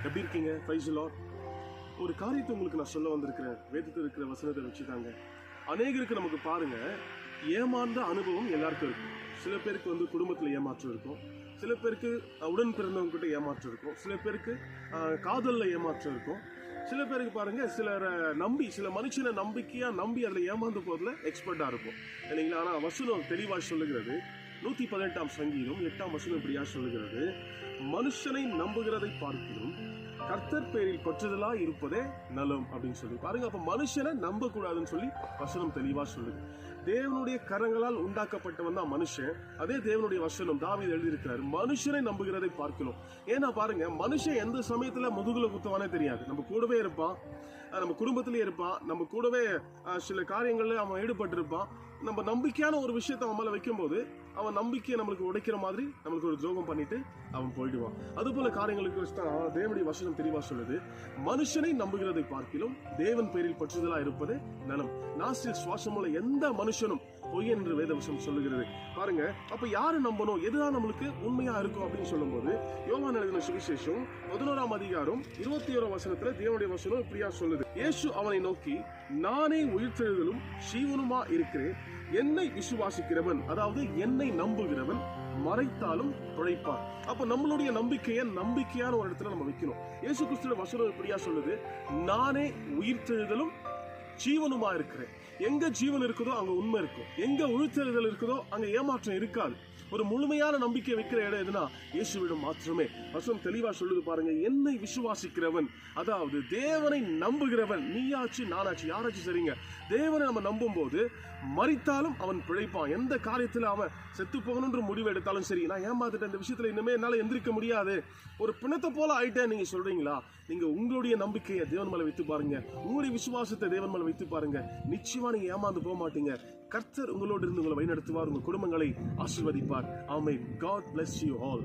எப்படி இருக்கீங்க? Praise the Lord. ஒரு காரியத்தை உங்களுக்கு நான் சொல்ல வந்திருக்கிறேன். வேதத்தில் இருக்கிற வசனத்தை வச்சுதாங்க. அநேகருக்கு நமக்கு பாருங்க, ஏமாந்த அனுபவம் எல்லாருக்கும் இருக்கும். சில பேருக்கு குடும்பத்தில் ஏமாற்றம் இருக்கும், சில பேருக்கு உடன் பிறந்தவங்க கிட்ட ஏமாற்றம் இருக்கும், சில பேருக்கு காதலில் ஏமாற்றம் இருக்கும், சில பேருக்கு பாருங்க சிலரை நம்பி, சில மனுஷனை நம்பிக்கையா நம்பி அதில் ஏமாந்து போதில் எக்ஸ்பர்ட்டா இருக்கும் இல்லைங்களா? ஆனால் வசனம் தெளிவாக சொல்லுகிறது, 118ஆம் சங்கீதம் 8ஆம் வசனம் இப்படியா சொல்லுகிறது, மனுஷனை நம்புகிறதை பார்க்கிறோம் கர்த்தர் பேரில் பற்றுதலா இருப்பதே நலம் அப்படின்னு சொல்லி பாருங்க. அப்ப மனுஷனை நம்ப கூடாதுன்னு சொல்லி வசனம் தெளிவா சொல்லுது. தேவனுடைய கரங்களால் உண்டாக்கப்பட்டவன் தான் மனுஷன். அதே தேவனுடைய வசனம் தாவீது எழுதியிருக்கிறார், மனுஷனை நம்புகிறதை பார்க்கிறோம். ஏன்னா பாருங்க, மனுஷன் எந்த சமயத்துல முதுகுல குத்துவானே தெரியாது. நம்ம கூடவே இருப்பான், நம்ம குடும்பத்திலேயே இருப்பான், நம்ம கூடவே சில காரியங்கள்ல அவன் ஈடுபட்டு இருப்பான். நம்ம நம்பிக்கையான ஒரு விஷயத்தை அவன் மேல வைக்கும் போது அவன் நம்பிக்கையை நம்மளுக்கு உடைக்கிற மாதிரி நம்மளுக்கு ஒரு துரோகம் பண்ணிட்டு அவன் போயிடுவான். அது போல காரியங்களுக்கு தேவனுடைய வசனம் தெளிவா சொல்லுது, மனுஷனை நம்புகிறதை பார்க்கிலும் தேவன் பேரில் பற்றுதலா இருப்பது நலம். நாசில் சுவாசமுள்ள எந்த மனுஷனும் பொய் என்று வேதவசனம் சொல்லுகிறது. பாருங்க, அப்ப யாரு நம்பணும், எதுதான் நம்மளுக்கு உண்மையா இருக்கும் அப்படின்னு சொல்லும் போது, யோவான் எழுதின சுவிசேஷம் 11ஆம் அதிகாரம் 21ஆம் வசனத்துல தேவனுடைய வசனம் இப்படியா சொல்லுது, இயேசு அவனை நோக்கி, நானே உயிர்த்தெழுதலும் ஜீவனுமா இருக்கிறேன், என்னை விசுவாசிக்கிறவன், அதாவது என்னை நம்புகிறவன் மறைத்தாலும் பிழைப்பான். அப்ப நம்மளுடைய நம்பிக்கையை நம்பிக்கையான ஒரு இடத்துல நம்ம வைக்கணும். இயேசு கிறிஸ்துவின் வசனம் இப்படியா சொல்லுது, நானே உயிர்த்தெழுதலும் ஜீவனுமா இருக்கிறேன். எங்க ஜீவன் இருக்குதோ அங்க உண்மை இருக்கும், எங்க உயிர்த்தெழுதல் இருக்குதோ அங்க ஏமாற்றம் இருக்காது. ஒரு முழுமையான நம்பிக்கை வைக்கிற இடம் எதுனா இயேசுவிடம் மாத்திரமே. வசனம் தெளிவா சொல்லுது பாருங்க, என்னை விசுவாசிக்கிறவன், அதாவது தேவனை நம்புகிறவன், நீயாச்சு நானாச்சு யாராச்சு சரிங்க, தேவனை நம்ம நம்பும் போது மரித்தாலும் அவன் பிழைப்பான். எந்த காரியத்துல அவன் செத்து போகணும்ன்ற முடிவு எடுத்தாலும் சரி, நான் ஏமாத்திட்டேன், இந்த விஷயத்துல இனிமே என்னால எந்திரிக்க முடியாது, ஒரு பிணத்தை போல ஆயிட்டேன் நீங்க சொல்றீங்களா, நீங்க உங்களுடைய நம்பிக்கையை தேவன் மேல வைத்து பாருங்க, உங்களுடைய விசுவாசத்தை தேவன் மேல வைத்து பாருங்க, நிச்சயமா நீங்க ஏமாந்து போக மாட்டீங்க. கர்த்தர் உங்களோடு இருந்து உங்களை வழிநடத்துவார், உங்க குடும்பங்களை ஆசீர்வதிப்பார். ஆமென். God bless you all.